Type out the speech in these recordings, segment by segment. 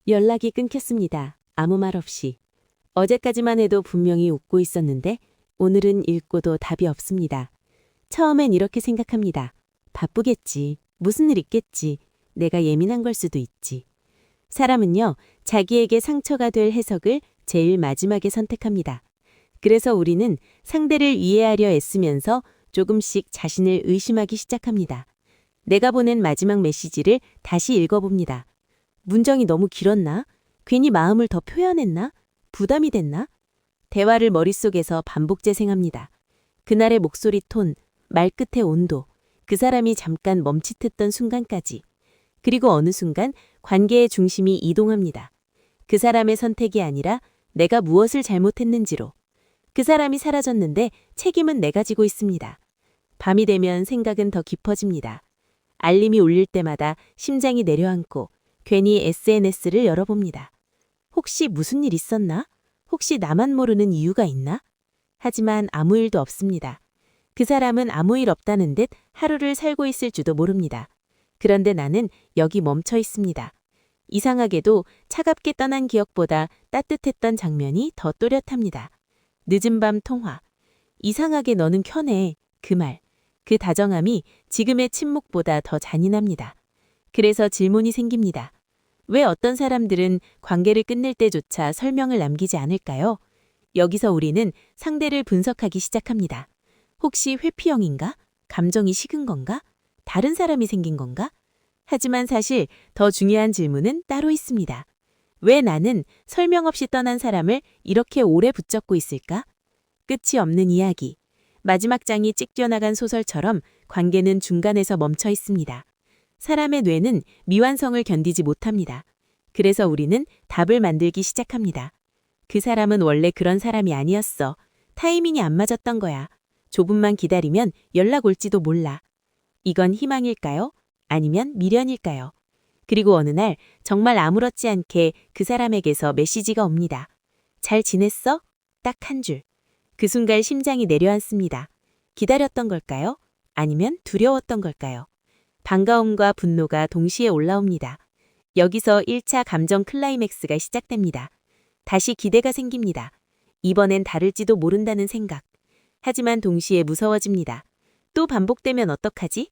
연락이 끊겼습니다. 아무 말 없이. 어제까지만 해도 분명히 웃고 있었는데 오늘은 읽고도 답이 없습니다. 처음엔 이렇게 생각합니다. 바쁘겠지. 무슨 일 있겠지. 내가 예민한 걸 수도 있지. 사람은요, 자기에게 상처가 될 해석을 제일 마지막에 선택합니다. 그래서 우리는 상대를 이해하려 애쓰면서 조금씩 자신을 의심하기 시작합니다. 내가 보낸 마지막 메시지를 다시 읽어봅니다. 문장이 너무 길었나? 괜히 마음을 더 표현했나? 부담이 됐나? 대화를 머릿속에서 반복 재생합니다. 그날의 목소리 톤, 말끝의 온도, 그 사람이 잠깐 멈칫했던 순간까지. 그리고 어느 순간 관계의 중심이 이동합니다. 그 사람의 선택이 아니라 내가 무엇을 잘못했는지로. 그 사람이 사라졌는데 책임은 내가 지고 있습니다. 밤이 되면 생각은 더 깊어집니다. 알림이 울릴 때마다 심장이 내려앉고 괜히 SNS를 열어봅니다. 혹시 무슨 일 있었나? 혹시 나만 모르는 이유가 있나? 하지만 아무 일도 없습니다. 그 사람은 아무 일 없다는 듯 하루를 살고 있을지도 모릅니다. 그런데 나는 여기 멈춰 있습니다. 이상하게도 차갑게 떠난 기억보다 따뜻했던 장면이 더 또렷합니다. 늦은 밤 통화. 이상하게 너는 켜네. 그 말. 그 다정함이 지금의 침묵보다 더 잔인합니다. 그래서 질문이 생깁니다. 왜 어떤 사람들은 관계를 끝낼 때조차 설명을 남기지 않을까요? 여기서 우리는 상대를 분석하기 시작합니다. 혹시 회피형인가? 감정이 식은 건가? 다른 사람이 생긴 건가? 하지만 사실 더 중요한 질문은 따로 있습니다. 왜 나는 설명 없이 떠난 사람을 이렇게 오래 붙잡고 있을까? 끝이 없는 이야기. 마지막 장이 찍 튀어나간 소설처럼 관계는 중간에서 멈춰 있습니다. 사람의 뇌는 미완성을 견디지 못합니다. 그래서 우리는 답을 만들기 시작합니다. 그 사람은 원래 그런 사람이 아니었어. 타이밍이 안 맞았던 거야. 조금만 기다리면 연락 올지도 몰라. 이건 희망일까요? 아니면 미련일까요? 그리고 어느 날 정말 아무렇지 않게 그 사람에게서 메시지가 옵니다. 잘 지냈어? 딱 한 줄. 그 순간 심장이 내려앉습니다. 기다렸던 걸까요? 아니면 두려웠던 걸까요? 반가움과 분노가 동시에 올라옵니다. 여기서 1차 감정 클라이맥스가 시작됩니다. 다시 기대가 생깁니다. 이번엔 다를지도 모른다는 생각. 하지만 동시에 무서워집니다. 또 반복되면 어떡하지?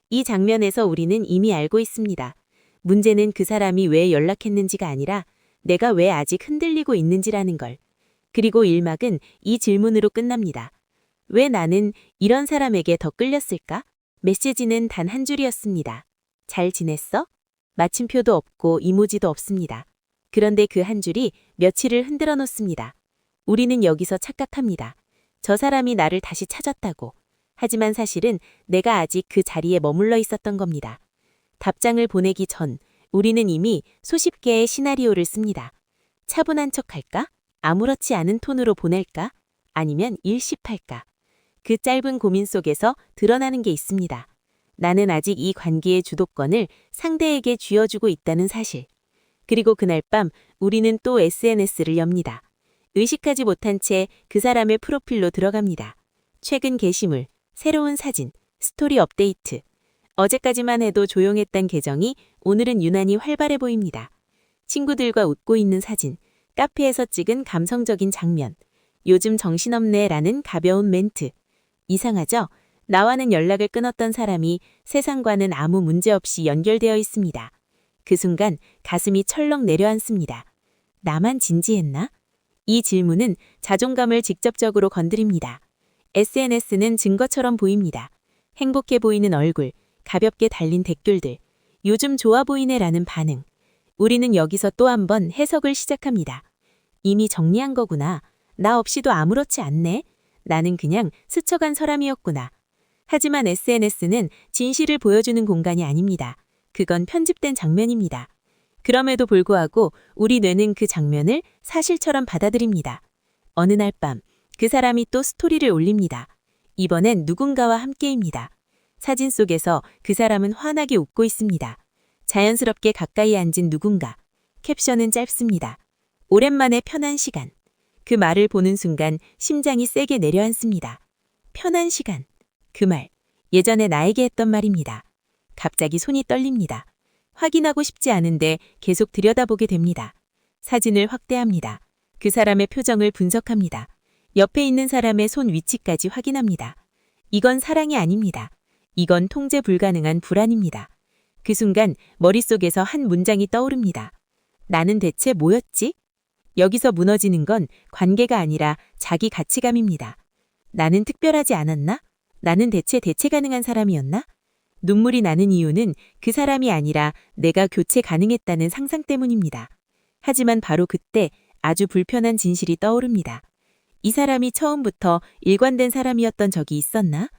이 장면에서 우리는 이미 알고 있습니다. 문제는 그 사람이 왜 연락했는지가 아니라 내가 왜 아직 흔들리고 있는지라는 걸. 그리고 1막은 이 질문으로 끝납니다. 왜 나는 이런 사람에게 더 끌렸을까? 메시지는 단 한 줄이었습니다. 잘 지냈어? 마침표도 없고 이모지도 없습니다. 그런데 그 한 줄이 며칠을 흔들어 놓습니다. 우리는 여기서 착각합니다. 저 사람이 나를 다시 찾았다고. 하지만 사실은 내가 아직 그 자리에 머물러 있었던 겁니다. 답장을 보내기 전 우리는 이미 수십 개의 시나리오를 씁니다. 차분한 척할까? 아무렇지 않은 톤으로 보낼까? 아니면 일십할까? 그 짧은 고민 속에서 드러나는 게 있습니다. 나는 아직 이 관계의 주도권을 상대에게 쥐어주고 있다는 사실. 그리고 그날 밤 우리는 또 SNS를 엽니다. 의식하지 못한 채 그 사람의 프로필로 들어갑니다. 최근 게시물, 새로운 사진, 스토리 업데이트. 어제까지만 해도 조용했던 계정이 오늘은 유난히 활발해 보입니다. 친구들과 웃고 있는 사진, 카페에서 찍은 감성적인 장면, 요즘 정신없네라는 가벼운 멘트. 이상하죠? 나와는 연락을 끊었던 사람이 세상과는 아무 문제 없이 연결되어 있습니다. 그 순간 가슴이 철렁 내려앉습니다. 나만 진지했나? 이 질문은 자존감을 직접적으로 건드립니다. SNS는 증거처럼 보입니다. 행복해 보이는 얼굴, 가볍게 달린 댓글들, 요즘 좋아 보이네라는 반응. 우리는 여기서 또 한 번 해석을 시작합니다. 이미 정리한 거구나. 나 없이도 아무렇지 않네. 나는 그냥 스쳐간 사람이었구나. 하지만 SNS는 진실을 보여주는 공간이 아닙니다. 그건 편집된 장면입니다. 그럼에도 불구하고 우리 뇌는 그 장면을 사실처럼 받아들입니다. 어느 날 밤, 그 사람이 또 스토리를 올립니다. 이번엔 누군가와 함께입니다. 사진 속에서 그 사람은 환하게 웃고 있습니다. 자연스럽게 가까이 앉은 누군가. 캡션은 짧습니다. 오랜만에 편한 시간. 그 말을 보는 순간 심장이 세게 내려앉습니다. 편한 시간. 그 말. 예전에 나에게 했던 말입니다. 갑자기 손이 떨립니다. 확인하고 싶지 않은데 계속 들여다보게 됩니다. 사진을 확대합니다. 그 사람의 표정을 분석합니다. 옆에 있는 사람의 손 위치까지 확인합니다. 이건 사랑이 아닙니다. 이건 통제 불가능한 불안입니다. 그 순간 머릿속에서 한 문장이 떠오릅니다. 나는 대체 뭐였지? 여기서 무너지는 건 관계가 아니라 자기 가치감입니다. 나는 특별하지 않았나? 나는 대체 대체 가능한 사람이었나? 눈물이 나는 이유는 그 사람이 아니라 내가 교체 가능했다는 상상 때문입니다. 하지만 바로 그때 아주 불편한 진실이 떠오릅니다. 이 사람이 처음부터 일관된 사람이었던 적이 있었나?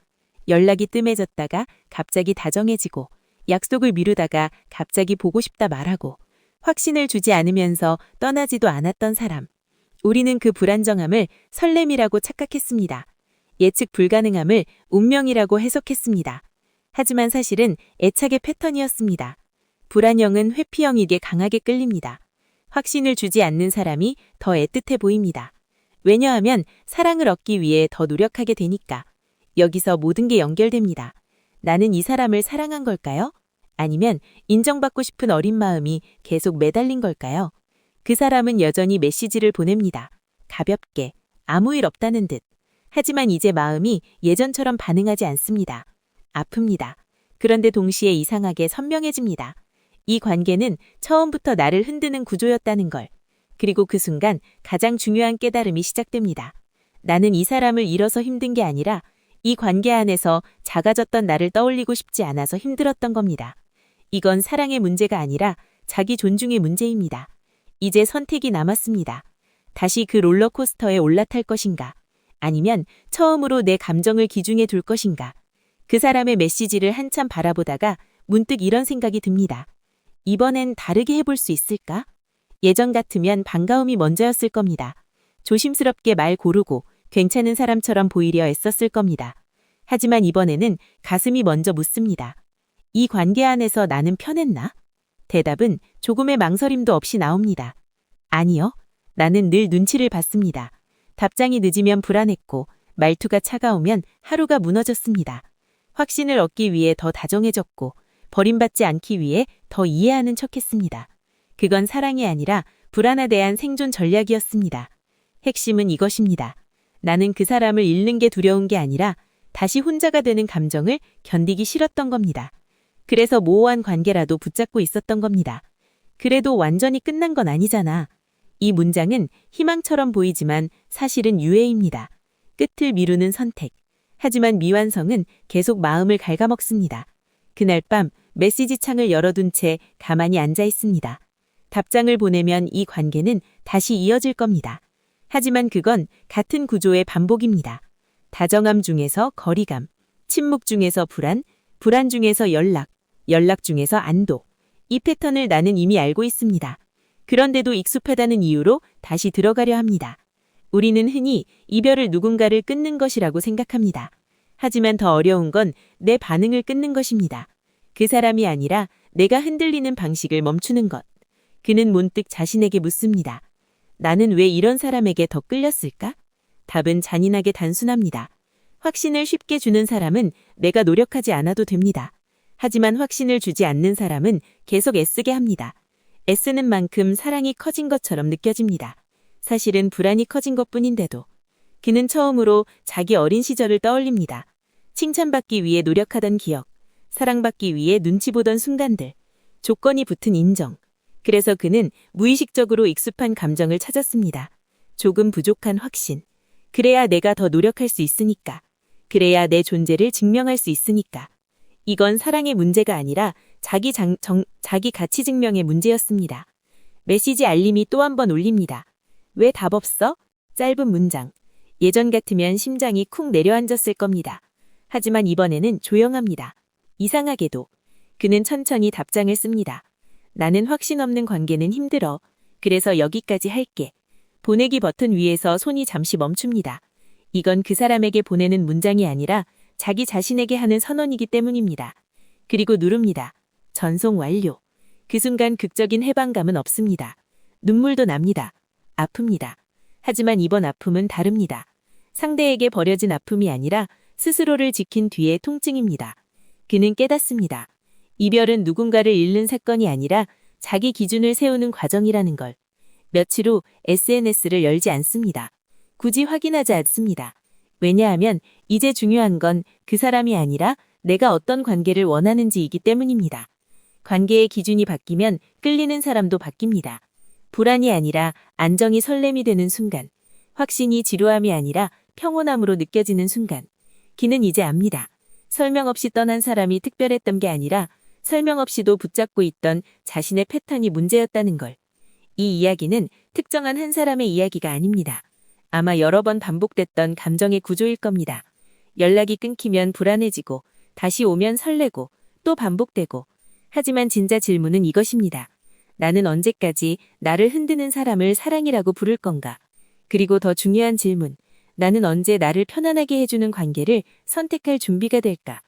연락이 뜸해졌다가 갑자기 다정해지고, 약속을 미루다가 갑자기 보고 싶다 말하고, 확신을 주지 않으면서 떠나지도 않았던 사람. 우리는 그 불안정함을 설렘이라고 착각했습니다. 예측 불가능함을 운명이라고 해석했습니다. 하지만 사실은 애착의 패턴이었습니다. 불안형은 회피형에게 강하게 끌립니다. 확신을 주지 않는 사람이 더 애틋해 보입니다. 왜냐하면 사랑을 얻기 위해 더 노력하게 되니까. 여기서 모든 게 연결됩니다. 나는 이 사람을 사랑한 걸까요? 아니면 인정받고 싶은 어린 마음이 계속 매달린 걸까요? 그 사람은 여전히 메시지를 보냅니다. 가볍게, 아무 일 없다는 듯. 하지만 이제 마음이 예전처럼 반응하지 않습니다. 아픕니다. 그런데 동시에 이상하게 선명해집니다. 이 관계는 처음부터 나를 흔드는 구조였다는 걸. 그리고 그 순간 가장 중요한 깨달음이 시작됩니다. 나는 이 사람을 잃어서 힘든 게 아니라 이 관계 안에서 작아졌던 나를 떠올리고 싶지 않아서 힘들었던 겁니다. 이건 사랑의 문제가 아니라 자기 존중의 문제입니다. 이제 선택이 남았습니다. 다시 그 롤러코스터에 올라탈 것인가? 아니면 처음으로 내 감정을 기준에 둘 것인가? 그 사람의 메시지를 한참 바라보다가 문득 이런 생각이 듭니다. 이번엔 다르게 해볼 수 있을까? 예전 같으면 반가움이 먼저였을 겁니다. 조심스럽게 말 고르고 괜찮은 사람처럼 보이려 애썼을 겁니다. 하지만 이번에는 가슴이 먼저 묻습니다. 이 관계 안에서 나는 편했나? 대답은 조금의 망설임도 없이 나옵니다. 아니요. 나는 늘 눈치를 봤습니다. 답장이 늦으면 불안했고 말투가 차가우면 하루가 무너졌습니다. 확신을 얻기 위해 더 다정해졌고 버림받지 않기 위해 더 이해하는 척했습니다. 그건 사랑이 아니라 불안에 대한 생존 전략이었습니다. 핵심은 이것입니다. 나는 그 사람을 잃는 게 두려운 게 아니라 다시 혼자가 되는 감정을 견디기 싫었던 겁니다. 그래서 모호한 관계라도 붙잡고 있었던 겁니다. 그래도 완전히 끝난 건 아니잖아. 이 문장은 희망처럼 보이지만 사실은 유해입니다. 끝을 미루는 선택. 하지만 미완성은 계속 마음을 갉아먹습니다. 그날 밤 메시지 창을 열어둔 채 가만히 앉아 있습니다. 답장을 보내면 이 관계는 다시 이어질 겁니다. 하지만 그건 같은 구조의 반복입니다. 다정함 중에서 거리감, 침묵 중에서 불안, 불안 중에서 연락, 연락 중에서 안도. 이 패턴을 나는 이미 알고 있습니다. 그런데도 익숙하다는 이유로 다시 들어가려 합니다. 우리는 흔히 이별을 누군가를 끊는 것이라고 생각합니다. 하지만 더 어려운 건 내 반응을 끊는 것입니다. 그 사람이 아니라 내가 흔들리는 방식을 멈추는 것. 그는 문득 자신에게 묻습니다. 나는 왜 이런 사람에게 더 끌렸을까? 답은 잔인하게 단순합니다. 확신을 쉽게 주는 사람은 내가 노력하지 않아도 됩니다. 하지만 확신을 주지 않는 사람은 계속 애쓰게 합니다. 애쓰는 만큼 사랑이 커진 것처럼 느껴집니다. 사실은 불안이 커진 것뿐인데도. 그는 처음으로 자기 어린 시절을 떠올립니다. 칭찬받기 위해 노력하던 기억, 사랑받기 위해 눈치 보던 순간들, 조건이 붙은 인정. 그래서 그는 무의식적으로 익숙한 감정을 찾았습니다. 조금 부족한 확신. 그래야 내가 더 노력할 수 있으니까. 그래야 내 존재를 증명할 수 있으니까. 이건 사랑의 문제가 아니라 자기 가치 증명의 문제였습니다. 메시지 알림이 또 한 번 울립니다. 왜 답 없어? 짧은 문장. 예전 같으면 심장이 쿵 내려앉았을 겁니다. 하지만 이번에는 조용합니다. 이상하게도. 그는 천천히 답장을 씁니다. 나는 확신 없는 관계는 힘들어. 그래서 여기까지 할게. 보내기 버튼 위에서 손이 잠시 멈춥니다. 이건 그 사람에게 보내는 문장이 아니라 자기 자신에게 하는 선언이기 때문입니다. 그리고 누릅니다. 전송 완료. 그 순간 극적인 해방감은 없습니다. 눈물도 납니다. 아픕니다. 하지만 이번 아픔은 다릅니다. 상대에게 버려진 아픔이 아니라 스스로를 지킨 뒤의 통증입니다. 그는 깨닫습니다. 이별은 누군가를 잃는 사건이 아니라 자기 기준을 세우는 과정이라는 걸. 며칠 후 SNS를 열지 않습니다. 굳이 확인하지 않습니다. 왜냐하면 이제 중요한 건 그 사람이 아니라 내가 어떤 관계를 원하는지이기 때문입니다. 관계의 기준이 바뀌면 끌리는 사람도 바뀝니다. 불안이 아니라 안정이 설렘이 되는 순간, 확신이 지루함이 아니라 평온함으로 느껴지는 순간, 기는 이제 압니다. 설명 없이 떠난 사람이 특별했던 게 아니라 설명 없이도 붙잡고 있던 자신의 패턴이 문제였다는 걸. 이 이야기는 특정한 한 사람의 이야기가 아닙니다. 아마 여러 번 반복됐던 감정의 구조일 겁니다. 연락이 끊기면 불안해지고, 다시 오면 설레고, 또 반복되고. 하지만 진짜 질문은 이것입니다. 나는 언제까지 나를 흔드는 사람을 사랑이라고 부를 건가? 그리고 더 중요한 질문, 나는 언제 나를 편안하게 해주는 관계를 선택할 준비가 될까?